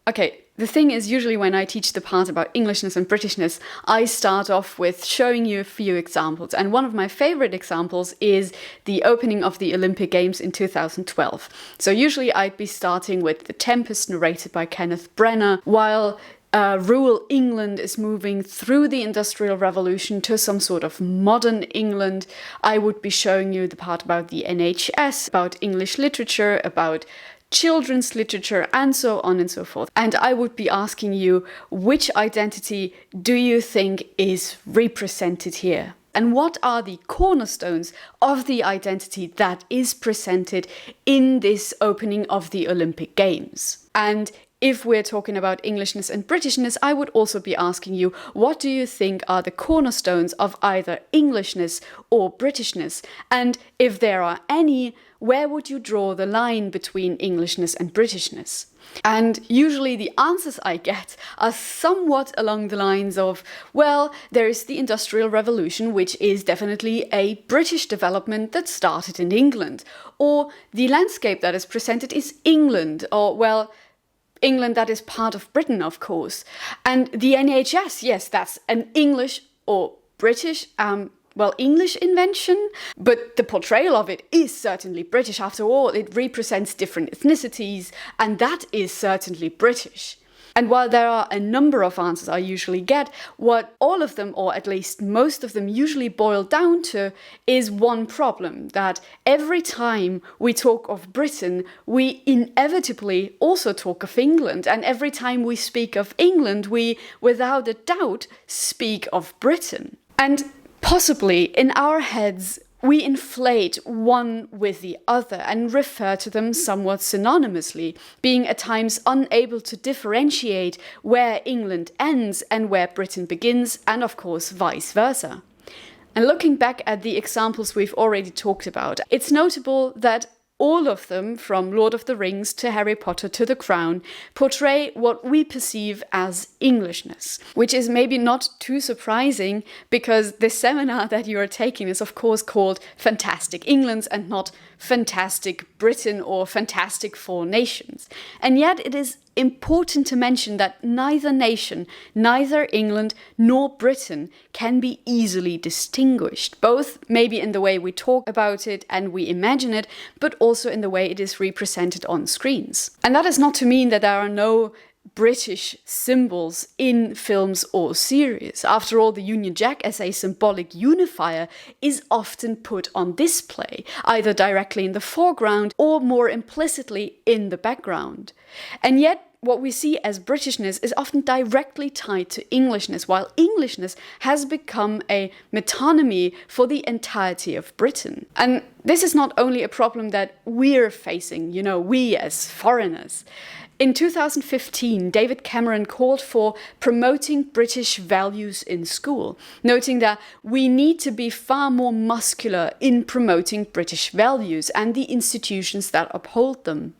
Okay, the thing is, usually when I teach the part about Englishness and Britishness, I start off with showing you a few examples. And one of my favorite examples is the opening of the Olympic Games in 2012. So usually I'd be starting with The Tempest, narrated by Kenneth Branagh, while rural England is moving through the Industrial Revolution to some sort of modern England. I would be showing you the part about the NHS, about English literature, about children's literature, and so on and so forth. And I would be asking you, which identity do you think is represented here? And what are the cornerstones of the identity that is presented in this opening of the Olympic Games? And if we're talking about Englishness and Britishness, I would also be asking you, what do you think are the cornerstones of either Englishness or Britishness? And if there are any, where would you draw the line between Englishness and Britishness? And usually the answers I get are somewhat along the lines of, well, there is the Industrial Revolution, which is definitely a British development that started in England. Or the landscape that is presented is England, or, well, England that is part of Britain, of course. And the NHS, yes, that's an English or British, English invention, but the portrayal of it is certainly British. After all, it represents different ethnicities, and that is certainly British. And while there are a number of answers I usually get, what all of them, or at least most of them, usually boil down to is one problem, that every time we talk of Britain, we inevitably also talk of England. And every time we speak of England, we, without a doubt, speak of Britain. And possibly in our heads, we inflate one with the other and refer to them somewhat synonymously, being at times unable to differentiate where England ends and where Britain begins, and of course vice versa. And looking back at the examples we've already talked about, it's notable that all of them, from Lord of the Rings to Harry Potter to The Crown, portray what we perceive as Englishness, which is maybe not too surprising because the seminar that you are taking is of course called Fantastic England and not Fantastic Britain or Fantastic Four Nations. And yet it is important to mention that neither nation, neither England nor Britain can be easily distinguished, both maybe in the way we talk about it and we imagine it, but also in the way it is represented on screens. And that is not to mean that there are no British symbols in films or series. After all, the Union Jack as a symbolic unifier is often put on display, either directly in the foreground or more implicitly in the background. And yet, what we see as Britishness is often directly tied to Englishness, while Englishness has become a metonymy for the entirety of Britain. And this is not only a problem that we're facing, we as foreigners. In 2015, David Cameron called for promoting British values in school, noting that we need to be far more muscular in promoting British values and the institutions that uphold them.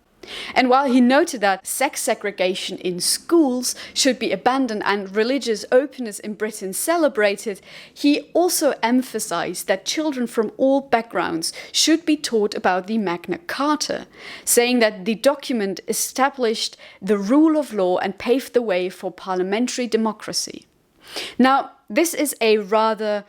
And while he noted that sex segregation in schools should be abandoned and religious openness in Britain celebrated, he also emphasized that children from all backgrounds should be taught about the Magna Carta, saying that the document established the rule of law and paved the way for parliamentary democracy. Now, this is a rather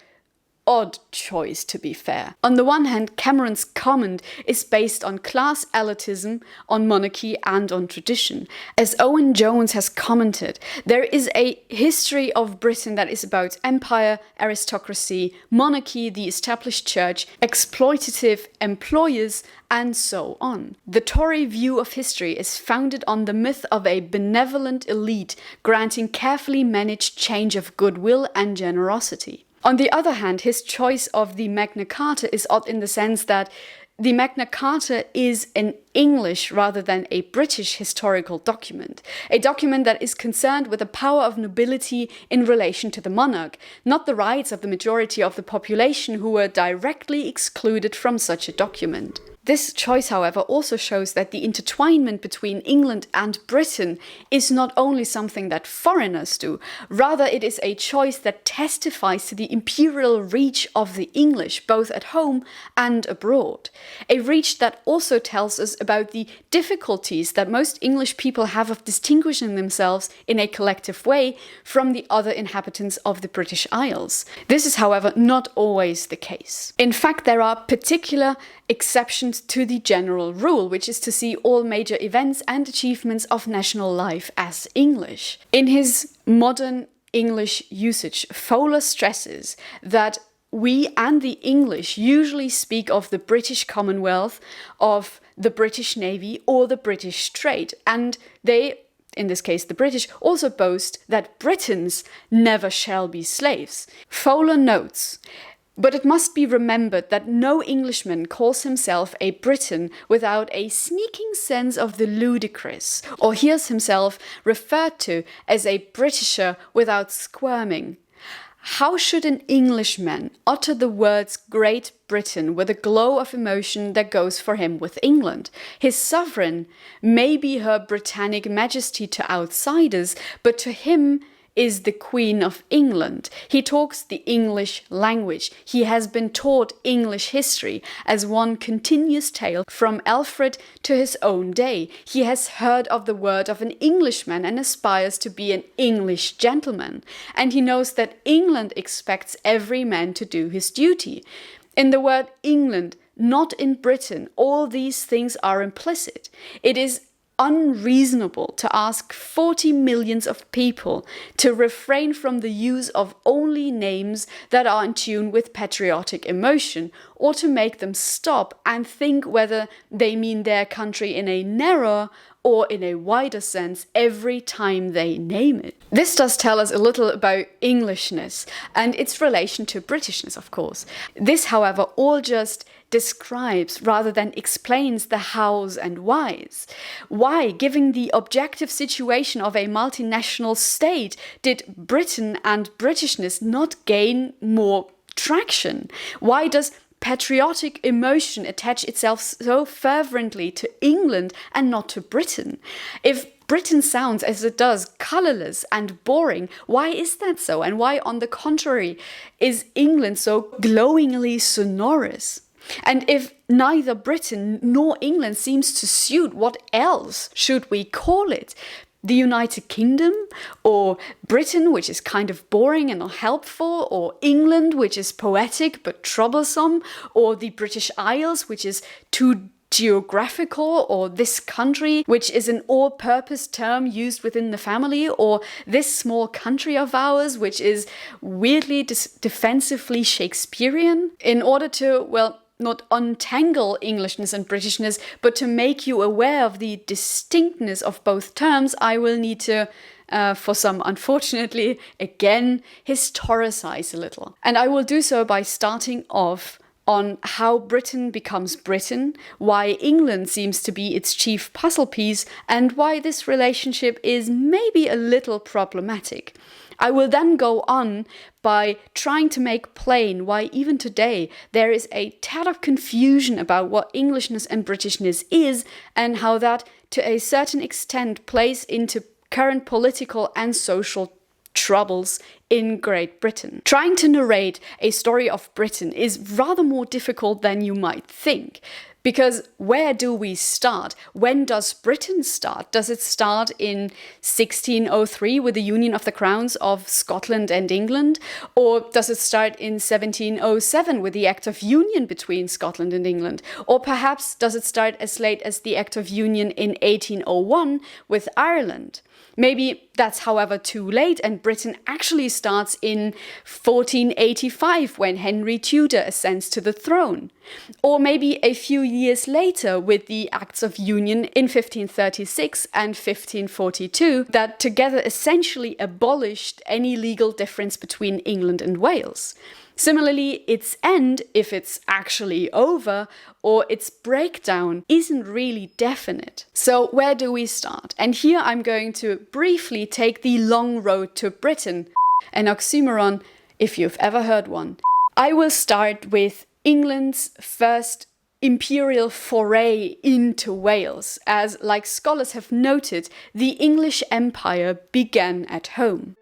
odd choice, to be fair. On the one hand, Cameron's comment is based on class elitism, on monarchy and on tradition. As Owen Jones has commented, there is a history of Britain that is about empire, aristocracy, monarchy, the established church, exploitative employers, and so on. The Tory view of history is founded on the myth of a benevolent elite granting carefully managed change of goodwill and generosity. On the other hand, his choice of the Magna Carta is odd in the sense that the Magna Carta is an English rather than a British historical document, a document that is concerned with the power of nobility in relation to the monarch, not the rights of the majority of the population who were directly excluded from such a document. This choice, however, also shows that the intertwinement between England and Britain is not only something that foreigners do, rather it is a choice that testifies to the imperial reach of the English, both at home and abroad. A reach that also tells us about the difficulties that most English people have of distinguishing themselves in a collective way from the other inhabitants of the British Isles. This is, however, not always the case. In fact, there are particular exceptions to the general rule, which is to see all major events and achievements of national life as English. In his Modern English Usage, Fowler stresses that we and the English usually speak of the British Commonwealth, of the British Navy, or the British trade, and they, in this case the British, also boast that Britons never shall be slaves. Fowler notes, but it must be remembered that no Englishman calls himself a Briton without a sneaking sense of the ludicrous, or hears himself referred to as a Britisher without squirming. How should an Englishman utter the words Great Britain with a glow of emotion that goes for him with England? His sovereign may be Her Britannic Majesty to outsiders, but to him is the Queen of England. He talks the English language. He has been taught English history as one continuous tale from Alfred to his own day. He has heard of the word of an Englishman and aspires to be an English gentleman. And he knows that England expects every man to do his duty. In the word England, not in Britain, all these things are implicit. It is unreasonable to ask 40 millions of people to refrain from the use of only names that are in tune with patriotic emotion, or to make them stop and think whether they mean their country in a narrower or in a wider sense every time they name it. This does tell us a little about Englishness and its relation to Britishness, of course. This, however, all just describes rather than explains the hows and whys. Why, given the objective situation of a multinational state, did Britain and Britishness not gain more traction? Why does patriotic emotion attach itself so fervently to England and not to Britain? If Britain sounds, as it does, colourless and boring, why is that so? And why, on the contrary, is England so glowingly sonorous? And if neither Britain nor England seems to suit, what else should we call it? The United Kingdom, or Britain, which is kind of boring and not helpful, or England, which is poetic but troublesome, or the British Isles, which is too geographical, or this country, which is an all-purpose term used within the family, or this small country of ours, which is weirdly defensively Shakespearean. In order to, well, not untangle Englishness and Britishness, but to make you aware of the distinctness of both terms, I will need to, for some unfortunately, again, historicize a little. And I will do so by starting off on how Britain becomes Britain, why England seems to be its chief puzzle piece, and why this relationship is maybe a little problematic. I will then go on by trying to make plain why even today there is a tad of confusion about what Englishness and Britishness is, and how that to a certain extent plays into current political and social troubles in Great Britain. Trying to narrate a story of Britain is rather more difficult than you might think. Because where do we start? When does Britain start? Does it start in 1603 with the union of the crowns of Scotland and England? Or does it start in 1707 with the Act of Union between Scotland and England? Or perhaps does it start as late as the Act of Union in 1801 with Ireland? Maybe that's, however, too late, and Britain actually starts in 1485 when Henry Tudor ascends to the throne. Or maybe a few years later with the Acts of Union in 1536 and 1542 that together essentially abolished any legal difference between England and Wales. Similarly, its end, if it's actually over, or its breakdown, isn't really definite. So where do we start? And here I'm going to briefly take the long road to Britain, an oxymoron if you've ever heard one. I will start with England's first imperial foray into Wales, as, like scholars have noted, the English Empire began at home.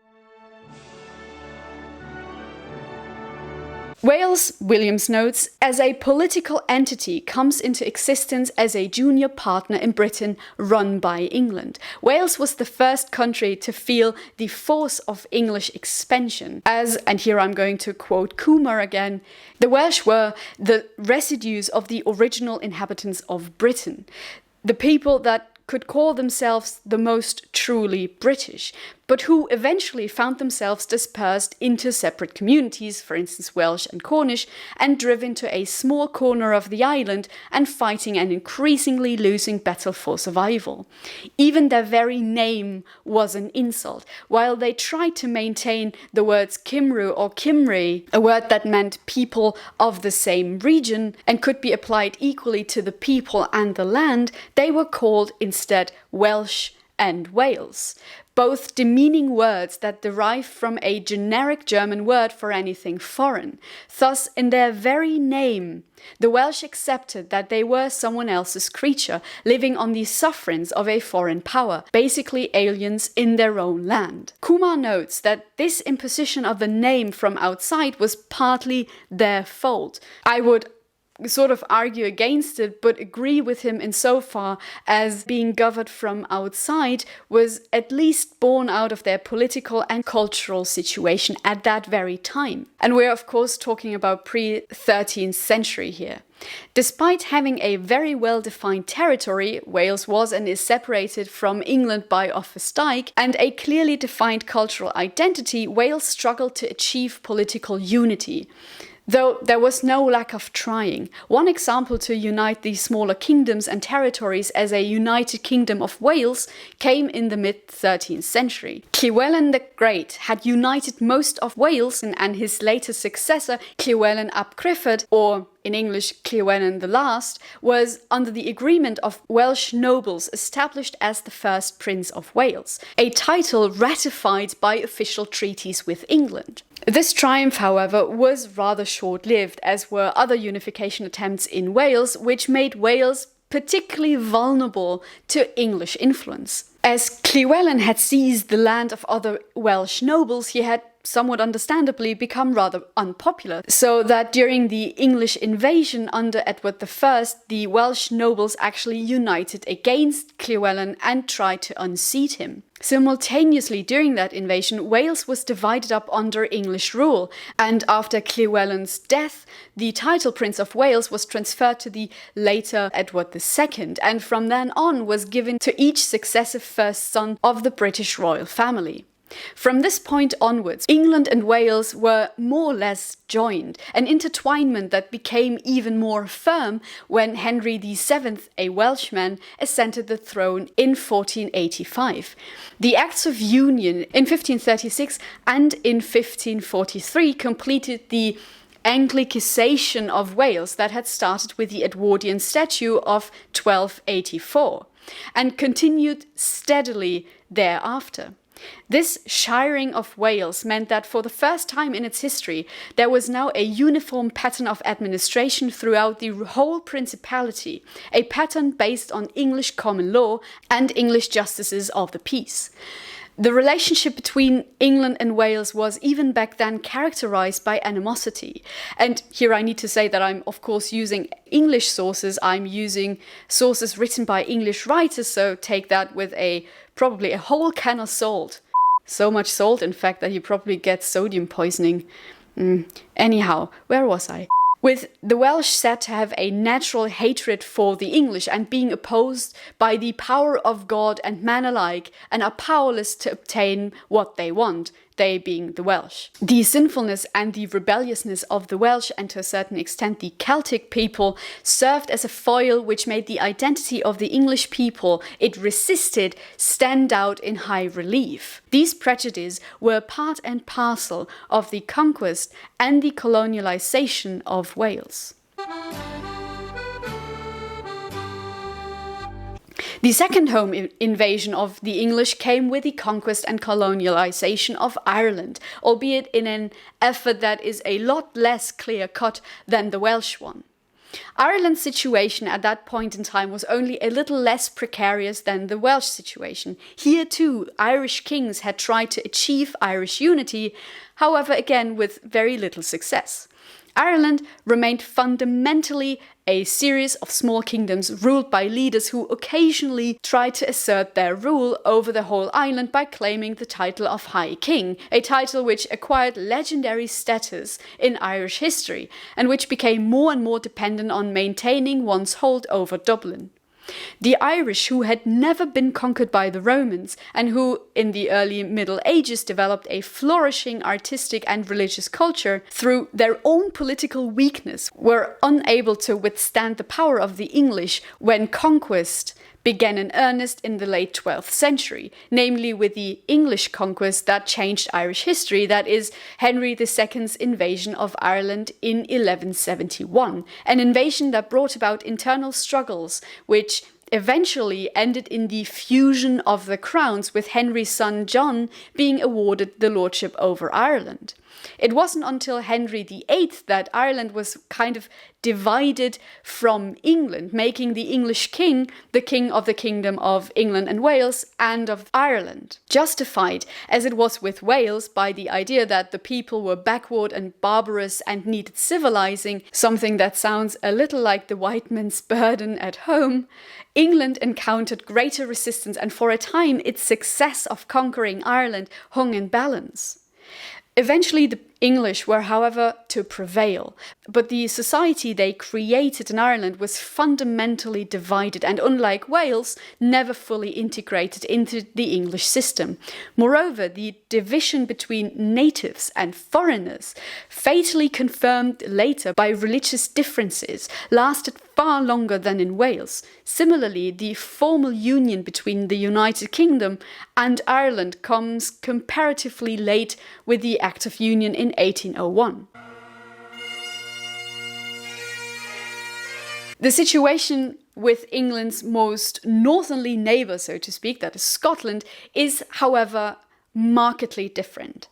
Wales, Williams notes, as a political entity comes into existence as a junior partner in Britain run by England. Wales was the first country to feel the force of English expansion, as, and here I'm going to quote Coomer again, the Welsh were the residues of the original inhabitants of Britain, the people that could call themselves the most truly British, but who eventually found themselves dispersed into separate communities, for instance Welsh and Cornish, and driven to a small corner of the island and fighting an increasingly losing battle for survival. Even their very name was an insult. While they tried to maintain the words Cymru or Cymri, a word that meant people of the same region and could be applied equally to the people and the land, they were called instead Welsh and Wales, both demeaning words that derive from a generic German word for anything foreign. Thus, in their very name, the Welsh accepted that they were someone else's creature, living on the sufferance of a foreign power, basically aliens in their own land. Kumar notes that this imposition of the name from outside was partly their fault. I would sort of argue against it, but agree with him insofar as being governed from outside was at least born out of their political and cultural situation at that very time. And we're of course talking about pre-13th century here. Despite having a very well-defined territory, Wales was and is separated from England by Offa's Dyke, and a clearly defined cultural identity, Wales struggled to achieve political unity, though there was no lack of trying. One example to unite these smaller kingdoms and territories as a united kingdom of Wales came in the mid-13th century. Llywelyn the Great had united most of Wales, and his later successor, Llywelyn ap Gruffudd, or in English Llywelyn the Last, was under the agreement of Welsh nobles established as the first Prince of Wales, a title ratified by official treaties with England. This triumph, however, was rather short-lived, as were other unification attempts in Wales, which made Wales particularly vulnerable to English influence. As Llywelyn had seized the land of other Welsh nobles, he had somewhat understandably become rather unpopular, so that during the English invasion under Edward I, the Welsh nobles actually united against Llywelyn and tried to unseat him. Simultaneously, during that invasion, Wales was divided up under English rule, and after Llywelyn's death, the title Prince of Wales was transferred to the later Edward II, and from then on was given to each successive first son of the British royal family. From this point onwards, England and Wales were more or less joined, an intertwinement that became even more firm when Henry VII, a Welshman, ascended the throne in 1485. The Acts of Union in 1536 and in 1543 completed the Anglicisation of Wales that had started with the Edwardian Statute of 1284 and continued steadily thereafter. This shiring of Wales meant that for the first time in its history, there was now a uniform pattern of administration throughout the whole principality, a pattern based on English common law and English justices of the peace. The relationship between England and Wales was even back then characterized by animosity. And here I need to say that I'm of course using English sources. I'm using sources written by English writers, so take that with probably a whole can of salt. So much salt, in fact, that you probably get sodium poisoning. Anyhow, where was I? With the Welsh said to have a natural hatred for the English and being opposed by the power of God and man alike, and are powerless to obtain what they want, they being the Welsh. The sinfulness and the rebelliousness of the Welsh, and to a certain extent the Celtic people, served as a foil which made the identity of the English people it resisted stand out in high relief. These prejudices were part and parcel of the conquest and the colonialization of Wales. The second home invasion of the English came with the conquest and colonialization of Ireland, albeit in an effort that is a lot less clear-cut than the Welsh one. Ireland's situation at that point in time was only a little less precarious than the Welsh situation. Here too, Irish kings had tried to achieve Irish unity, however, again with very little success. Ireland remained fundamentally a series of small kingdoms ruled by leaders who occasionally tried to assert their rule over the whole island by claiming the title of High King, a title which acquired legendary status in Irish history and which became more and more dependent on maintaining one's hold over Dublin. The Irish, who had never been conquered by the Romans and who in the early Middle Ages developed a flourishing artistic and religious culture, through their own political weakness were unable to withstand the power of the English when conquest began in earnest in the late 12th century, namely with the English conquest that changed Irish history, that is, Henry II's invasion of Ireland in 1171, an invasion that brought about internal struggles which eventually ended in the fusion of the crowns, with Henry's son John being awarded the lordship over Ireland. It wasn't until Henry VIII that Ireland was kind of divided from England, making the English king the king of the Kingdom of England and Wales and of Ireland, justified as it was with Wales by the idea that the people were backward and barbarous and needed civilizing, something that sounds a little like the white man's burden at home. England encountered greater resistance, and for a time its success of conquering Ireland hung in balance. Eventually the English were, however, to prevail, but the society they created in Ireland was fundamentally divided and, unlike Wales, never fully integrated into the English system. Moreover, the division between natives and foreigners, fatally confirmed later by religious differences, lasted far longer than in Wales. Similarly, the formal union between the United Kingdom and Ireland comes comparatively late with the Act of Union in 1801. The situation with England's most northerly neighbour, so to speak, that is Scotland, is, however, markedly different.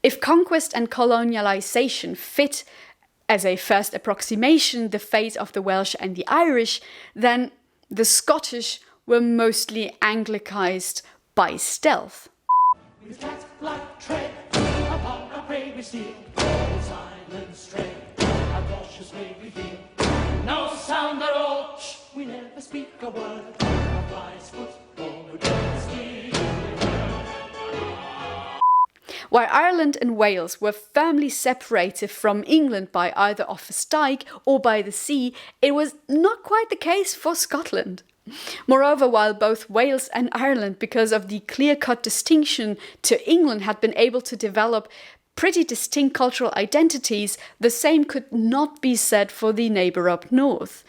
If conquest and colonialisation fit as a first approximation the fate of the Welsh and the Irish, then the Scottish were mostly Anglicised by stealth. With cat-like tread upon a prey we steal, silence tread, our cautious way we feel. No sound at all, shh, we never speak a word, our flies foot forward steal. While Ireland and Wales were firmly separated from England by either Offa's Dyke or by the sea, it was not quite the case for Scotland. Moreover, while both Wales and Ireland, because of the clear-cut distinction to England, had been able to develop pretty distinct cultural identities, the same could not be said for the neighbour up north.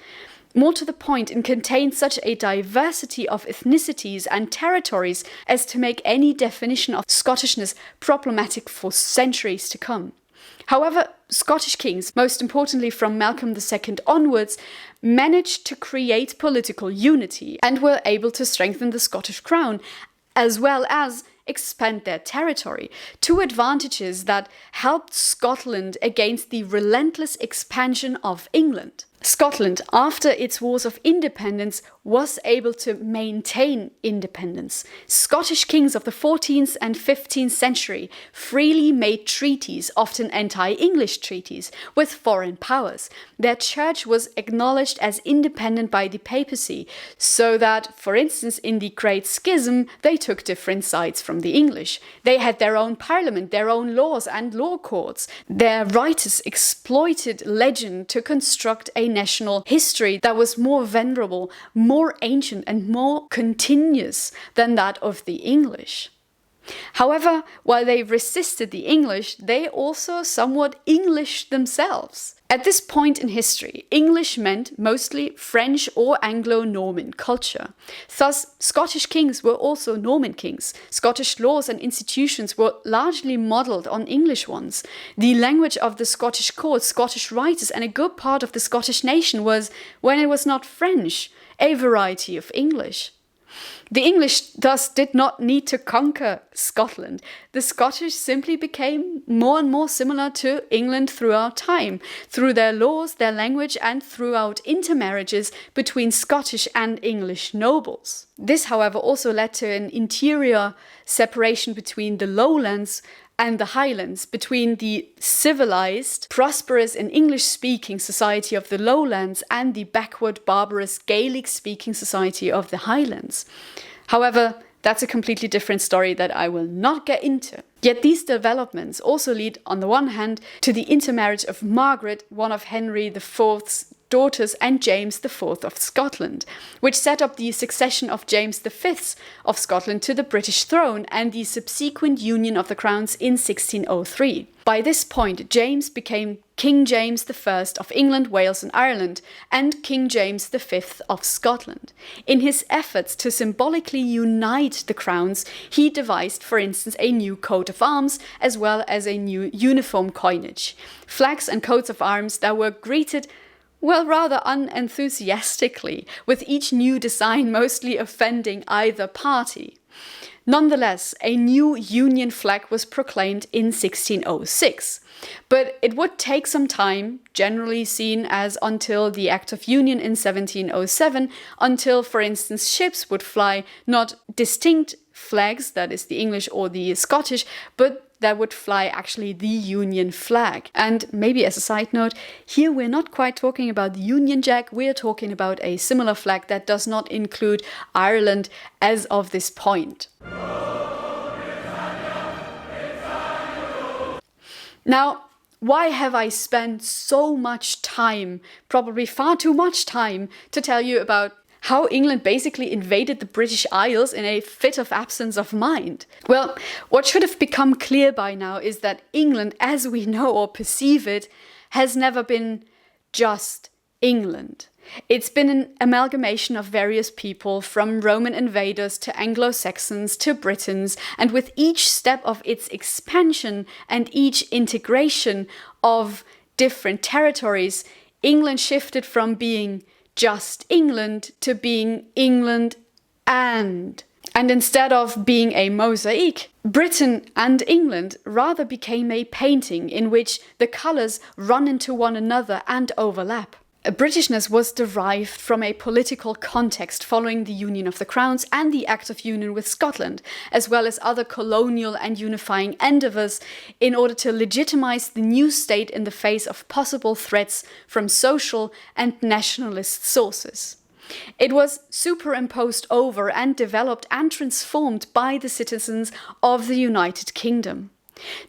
More to the point, it contained such a diversity of ethnicities and territories as to make any definition of Scottishness problematic for centuries to come. However, Scottish kings, most importantly from Malcolm II onwards, managed to create political unity and were able to strengthen the Scottish crown, as well as expand their territory, two advantages that helped Scotland against the relentless expansion of England. Scotland, after its wars of independence, was able to maintain independence. Scottish kings of the 14th and 15th century freely made treaties, often anti-English treaties, with foreign powers. Their church was acknowledged as independent by the papacy, so that, for instance, in the Great Schism, they took different sides from the English. They had their own parliament, their own laws and law courts. Their writers exploited legend to construct a national history that was more venerable, more ancient and more continuous than that of the English. However, while they resisted the English, they also somewhat Englished themselves. At this point in history, English meant mostly French or Anglo-Norman culture. Thus, Scottish kings were also Norman kings. Scottish laws and institutions were largely modelled on English ones. The language of the Scottish courts, Scottish writers, and a good part of the Scottish nation was, when it was not French, a variety of English. The English thus did not need to conquer Scotland. The Scottish simply became more and more similar to England throughout time, through their laws, their language, and throughout intermarriages between Scottish and English nobles. This, however, also led to an interior separation between the lowlands and the highlands, between the civilized, prosperous and English-speaking society of the lowlands and the backward, barbarous, Gaelic-speaking society of the highlands. However, that's a completely different story that I will not get into. Yet these developments also lead, on the one hand, to the intermarriage of Margaret, one of Henry IV's daughters, and James IV of Scotland, which set up the succession of James V of Scotland to the British throne and the subsequent union of the crowns in 1603. By this point, James became King James I of England, Wales and Ireland, and King James V of Scotland. In his efforts to symbolically unite the crowns, he devised, for instance, a new coat of arms, as well as a new uniform coinage. Flags and coats of arms that were greeted rather unenthusiastically, with each new design mostly offending either party. Nonetheless, a new Union flag was proclaimed in 1606. But it would take some time, generally seen as until the Act of Union in 1707, until, for instance, ships would fly not distinct flags, that is the English or the Scottish, but that would fly actually the Union flag. And maybe as a side note, here we're not quite talking about the Union Jack, we're talking about a similar flag that does not include Ireland as of this point. Now, why have I spent so much time, probably far too much time, to tell you about how England basically invaded the British Isles in a fit of absence of mind? Well, what should have become clear by now is that England, as we know or perceive it, has never been just England. It's been an amalgamation of various people, from Roman invaders to Anglo-Saxons to Britons, and with each step of its expansion and each integration of different territories, England shifted from being just England to being England and instead of being a mosaic, Britain and England rather became a painting in which the colours run into one another and overlap. Britishness was derived from a political context following the union of the crowns and the Act of Union with Scotland, as well as other colonial and unifying endeavours in order to legitimise the new state in the face of possible threats from social and nationalist sources. It was superimposed over and developed and transformed by the citizens of the United Kingdom.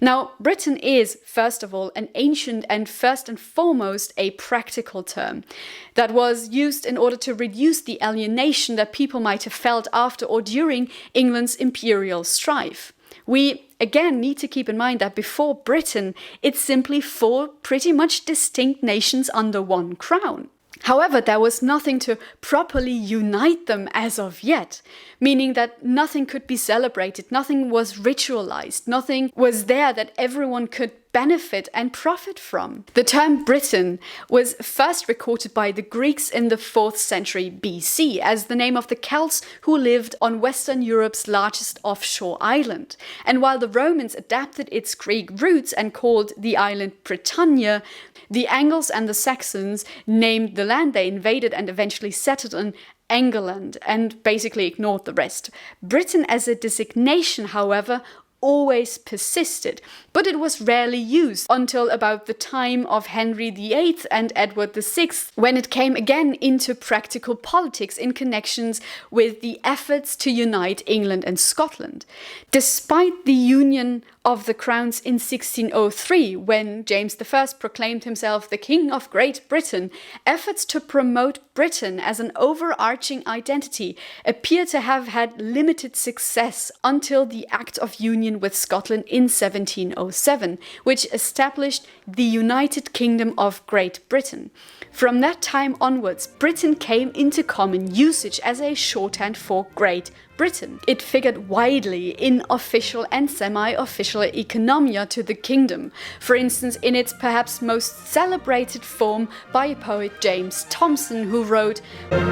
Now, Britain is, first of all, an ancient and first and foremost a practical term that was used in order to reduce the alienation that people might have felt after or during England's imperial strife. We, again, need to keep in mind that before Britain, it's simply four pretty much distinct nations under one crown. However, there was nothing to properly unite them as of yet, meaning that nothing could be celebrated, nothing was ritualized, nothing was there that everyone could benefit and profit from. The term Britain was first recorded by the Greeks in the 4th century BC as the name of the Celts who lived on Western Europe's largest offshore island. And while the Romans adapted its Greek roots and called the island Britannia, the Angles and the Saxons named the land they invaded and eventually settled in England and basically ignored the rest. Britain as a designation, however, always persisted, but it was rarely used until about the time of Henry VIII and Edward VI, when it came again into practical politics in connections with the efforts to unite England and Scotland. Despite the union of the crowns in 1603, when James I proclaimed himself the King of Great Britain, efforts to promote Britain as an overarching identity appear to have had limited success until the Act of Union with Scotland in 1707, which established the United Kingdom of Great Britain. From that time onwards, Britain came into common usage as a shorthand for Great Britain. It figured widely in official and semi-official economia to the kingdom, for instance in its perhaps most celebrated form by poet James Thomson, who wrote, "Britain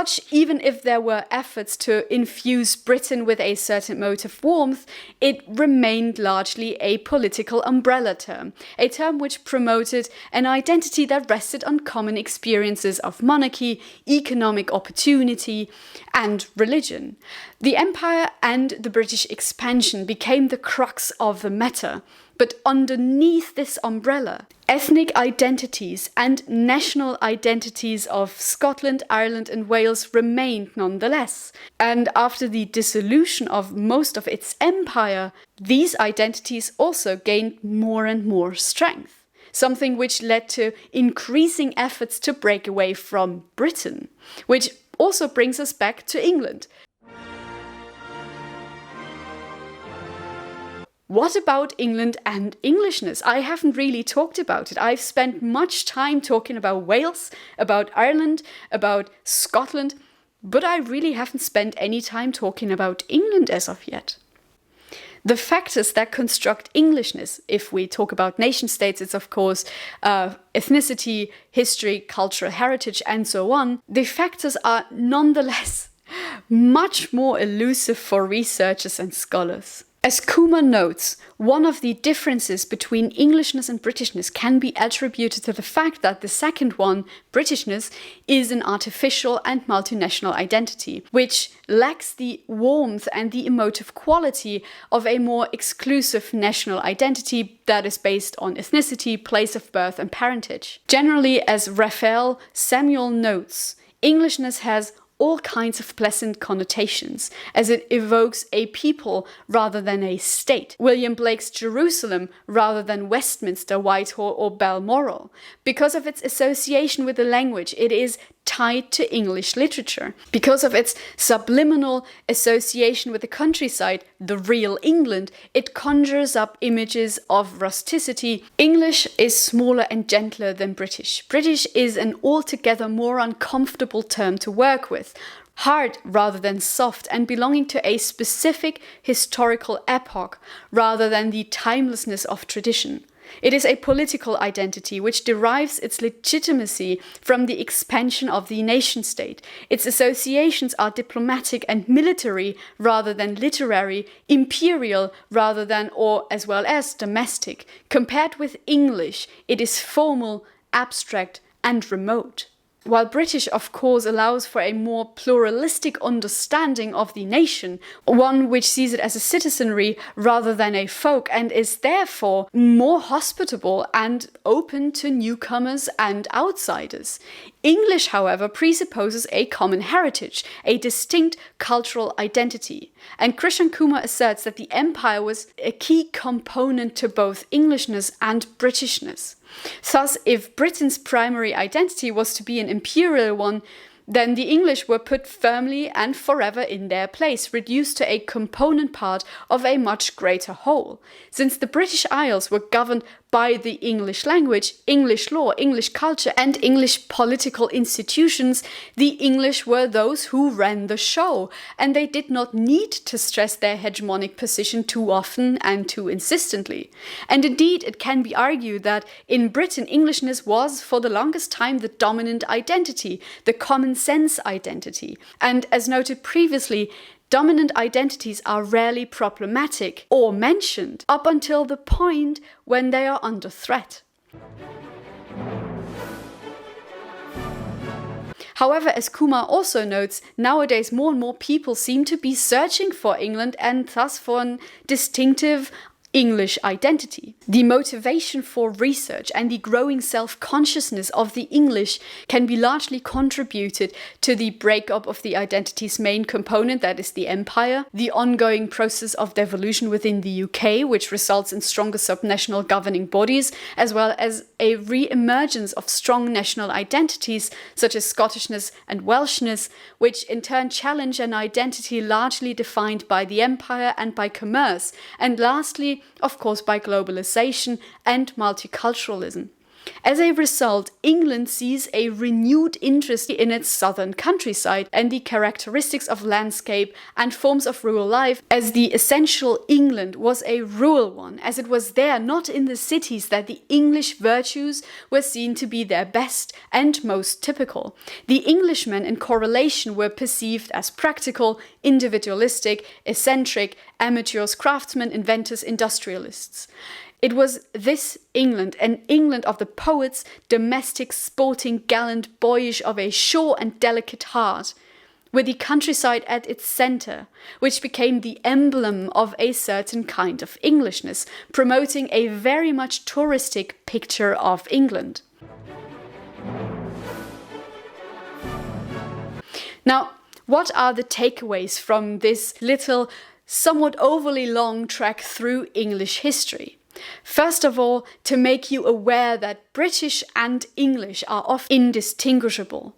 such, even if there were efforts to infuse Britain with a certain amount of warmth, it remained largely a political umbrella term, a term which promoted an identity that rested on common experiences of monarchy, economic opportunity, and religion. The empire and the British expansion became the crux of the matter. But underneath this umbrella, ethnic identities and national identities of Scotland, Ireland, and Wales remained nonetheless. And after the dissolution of most of its empire, these identities also gained more and more strength, something which led to increasing efforts to break away from Britain, which also brings us back to England. What about England and Englishness? I haven't really talked about it. I've spent much time talking about Wales, about Ireland, about Scotland, but I really haven't spent any time talking about England as of yet. The factors that construct Englishness, if we talk about nation states, it's of course ethnicity, history, cultural heritage, and so on. The factors are nonetheless much more elusive for researchers and scholars. As Kumar notes, one of the differences between Englishness and Britishness can be attributed to the fact that the second one, Britishness, is an artificial and multinational identity, which lacks the warmth and the emotive quality of a more exclusive national identity that is based on ethnicity, place of birth, and parentage. Generally, as Raphael Samuel notes, Englishness has all kinds of pleasant connotations, as it evokes a people rather than a state. William Blake's Jerusalem rather than Westminster, Whitehall, or Balmoral. Because of its association with the language, it is tied to English literature. Because of its subliminal association with the countryside, the real England, it conjures up images of rusticity. English is smaller and gentler than British. British is an altogether more uncomfortable term to work with, hard rather than soft, and belonging to a specific historical epoch rather than the timelessness of tradition. It is a political identity which derives its legitimacy from the expansion of the nation-state. Its associations are diplomatic and military rather than literary, imperial rather than or as well as domestic. Compared with English, it is formal, abstract, and remote. While British, of course, allows for a more pluralistic understanding of the nation, one which sees it as a citizenry rather than a folk, and is therefore more hospitable and open to newcomers and outsiders. English, however, presupposes a common heritage, a distinct cultural identity. And Krishan Kumar asserts that the empire was a key component to both Englishness and Britishness. Thus, if Britain's primary identity was to be an imperial one, then the English were put firmly and forever in their place, reduced to a component part of a much greater whole. Since the British Isles were governed by the English language, English law, English culture, and English political institutions, the English were those who ran the show, and they did not need to stress their hegemonic position too often and too insistently. And indeed, it can be argued that in Britain, Englishness was for the longest time the dominant identity, the common sense identity. And as noted previously, dominant identities are rarely problematic or mentioned up until the point when they are under threat. However, as Kumar also notes, nowadays more and more people seem to be searching for England and thus for a distinctive English identity. The motivation for research and the growing self-consciousness of the English can be largely contributed to the breakup of the identity's main component, that is the empire, the ongoing process of devolution within the UK, which results in stronger subnational governing bodies, as well as a re-emergence of strong national identities such as Scottishness and Welshness, which in turn challenge an identity largely defined by the empire and by commerce, and lastly, of course, by globalization and multiculturalism. As a result, England sees a renewed interest in its southern countryside and the characteristics of landscape and forms of rural life, as the essential England was a rural one, as it was there, not in the cities, that the English virtues were seen to be their best and most typical. The Englishmen in correlation were perceived as practical, individualistic, eccentric, amateurs, craftsmen, inventors, industrialists. It was this England, an England of the poets, domestic, sporting, gallant, boyish, of a sure and delicate heart, with the countryside at its centre, which became the emblem of a certain kind of Englishness, promoting a very much touristic picture of England. Now, what are the takeaways from this little, somewhat overly long trek through English history? First of all, to make you aware that British and English are often indistinguishable,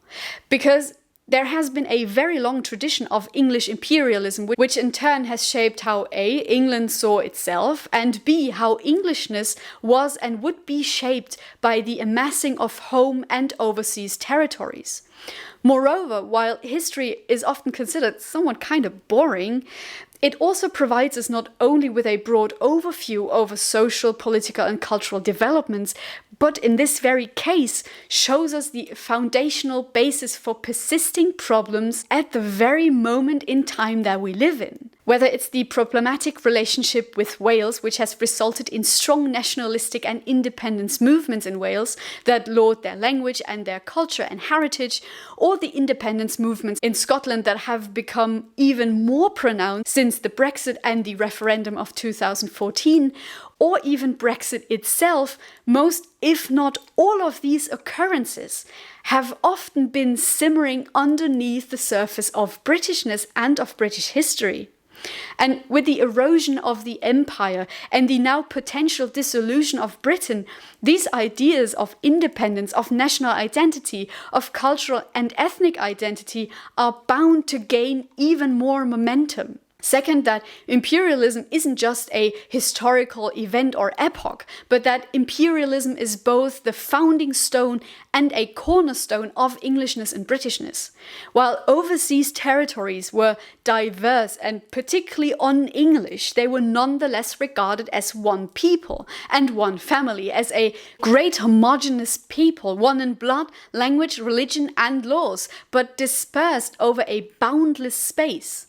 because there has been a very long tradition of English imperialism, which in turn has shaped how A, England saw itself, and B, how Englishness was and would be shaped by the amassing of home and overseas territories. Moreover, while history is often considered somewhat kind of boring, it also provides us not only with a broad overview over social, political and cultural developments, but in this very case shows us the foundational basis for persisting problems at the very moment in time that we live in. Whether it's the problematic relationship with Wales, which has resulted in strong nationalistic and independence movements in Wales that laud their language and their culture and heritage, or the independence movements in Scotland that have become even more pronounced since the Brexit and the referendum of 2014, or even Brexit itself, most, if not all of these occurrences have often been simmering underneath the surface of Britishness and of British history. And with the erosion of the empire and the now potential dissolution of Britain, these ideas of independence, of national identity, of cultural and ethnic identity are bound to gain even more momentum. Second, that imperialism isn't just a historical event or epoch, but that imperialism is both the founding stone and a cornerstone of Englishness and Britishness. While overseas territories were diverse and particularly un-English, they were nonetheless regarded as one people and one family, as a great homogeneous people, one in blood, language, religion and laws, but dispersed over a boundless space.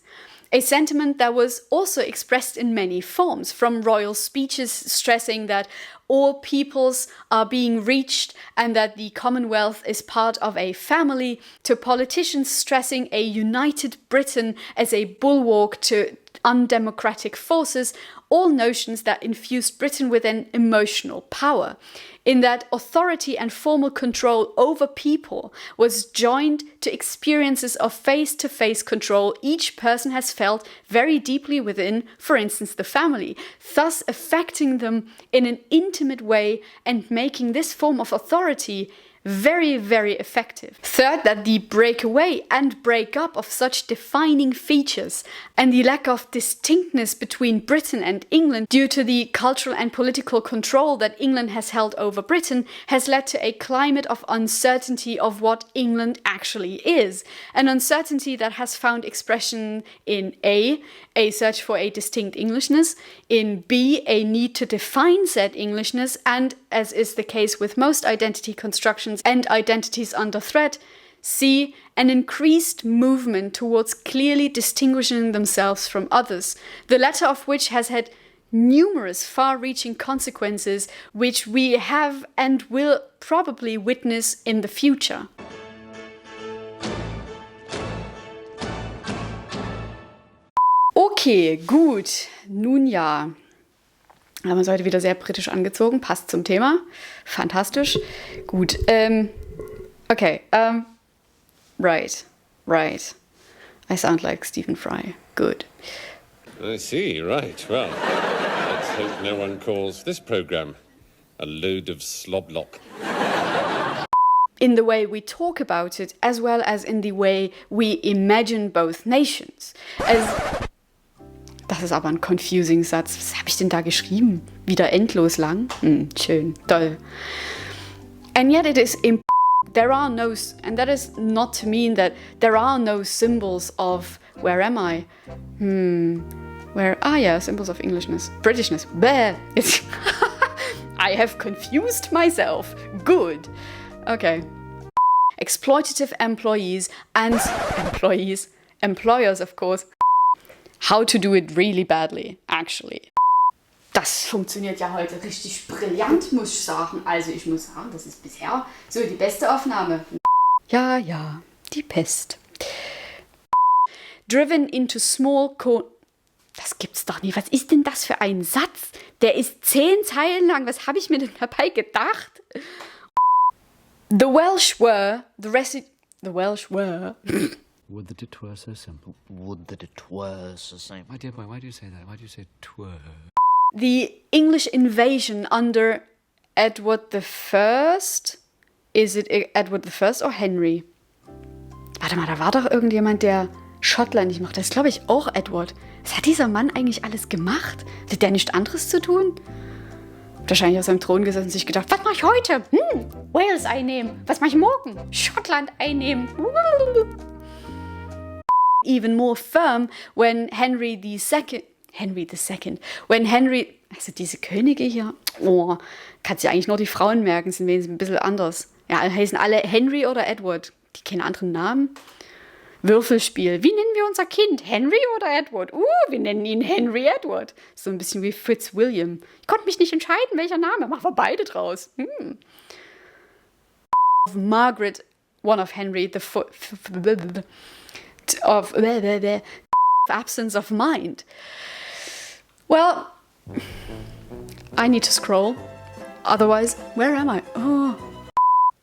A sentiment that was also expressed in many forms, from royal speeches stressing that all peoples are being reached and that the Commonwealth is part of a family, to politicians stressing a united Britain as a bulwark to undemocratic forces, all notions that infused Britain with an emotional power, in that authority and formal control over people was joined to experiences of face-to-face control each person has felt very deeply within, for instance, the family, thus affecting them in an intimate way and making this form of authority very, very effective. Third, that the breakaway and breakup of such defining features and the lack of distinctness between Britain and England due to the cultural and political control that England has held over Britain has led to a climate of uncertainty of what England actually is. An uncertainty that has found expression in A, search for a distinct Englishness, in B, a need to define said Englishness, and, as is the case with most identity constructions and identities under threat, C, an increased movement towards clearly distinguishing themselves from others, the latter of which has had numerous far-reaching consequences which we have and will probably witness in the future. Okay, gut. Nun ja. Haben wir uns heute wieder sehr britisch angezogen. Passt zum Thema. Fantastisch. Gut. Okay. Right. I sound like Stephen Fry. Good. I see. Right. Well, let's hope no one calls this programme a load of sloblock. In the way we talk about it, as well as in the way we imagine both nations. Das ist aber ein confusing Satz. Was habe ich denn da geschrieben? Wieder endlos lang? Schön, toll. And yet it is there are no, and that is not to mean that there are no symbols of where am I? Symbols of Englishness, Britishness. Bleh. I have confused myself. Good. Okay. Exploitative employees and employers, of course. How to do it really badly, actually. Das funktioniert ja heute richtig brillant, muss ich sagen. Also ich muss sagen, das ist bisher so die beste Aufnahme. Ja, die Pest. Driven into small Das gibt's doch nie. Was ist denn das für ein Satz? Der ist 10 Zeilen lang. Was habe ich mir denn dabei gedacht? The Welsh were... Would that it were so simple. Would that it were so simple. My dear boy, why do you say that? Why do you say twere? The English invasion under Edward I. Is it Edward I or Henry? Warte mal, da war doch irgendjemand, der Schottland nicht macht. Das ist, glaube ich, auch Edward. Was hat dieser Mann eigentlich alles gemacht? Hat der nichts anderes zu tun? Wahrscheinlich auf seinem Thron gesessen und sich gedacht, was mache ich heute? Wales einnehmen. Was mache ich morgen? Schottland einnehmen. Even more firm when also diese Könige hier, kannst ja eigentlich nur die Frauen merken, sind wenigstens ein bisschen anders. Ja, heißen alle Henry oder Edward. Die kennen anderen Namen. Würfelspiel. Wie nennen wir unser Kind? Henry oder Edward? Wir nennen ihn Henry Edward. So ein bisschen wie Fitzwilliam. Ich konnte mich nicht entscheiden, welcher Name. Machen wir beide draus. Margaret, one of Henry, of absence of mind. Well, I need to scroll. Otherwise, where am I?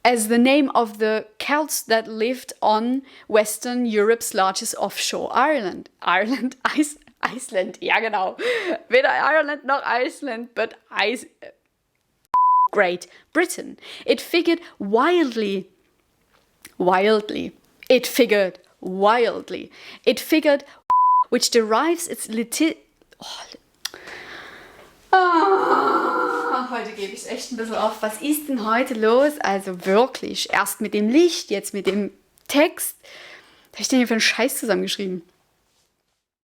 As the name of the Celts that lived on Western Europe's largest offshore island. Iceland, ja genau. Weder Ireland noch Iceland, but Great Britain. It figured wildly. It figured, which derives its heute gebe ich es echt ein bisschen auf. Was ist denn heute los? Also wirklich, erst mit dem Licht, jetzt mit dem Text. Was habe ich denn hier für einen Scheiß zusammengeschrieben?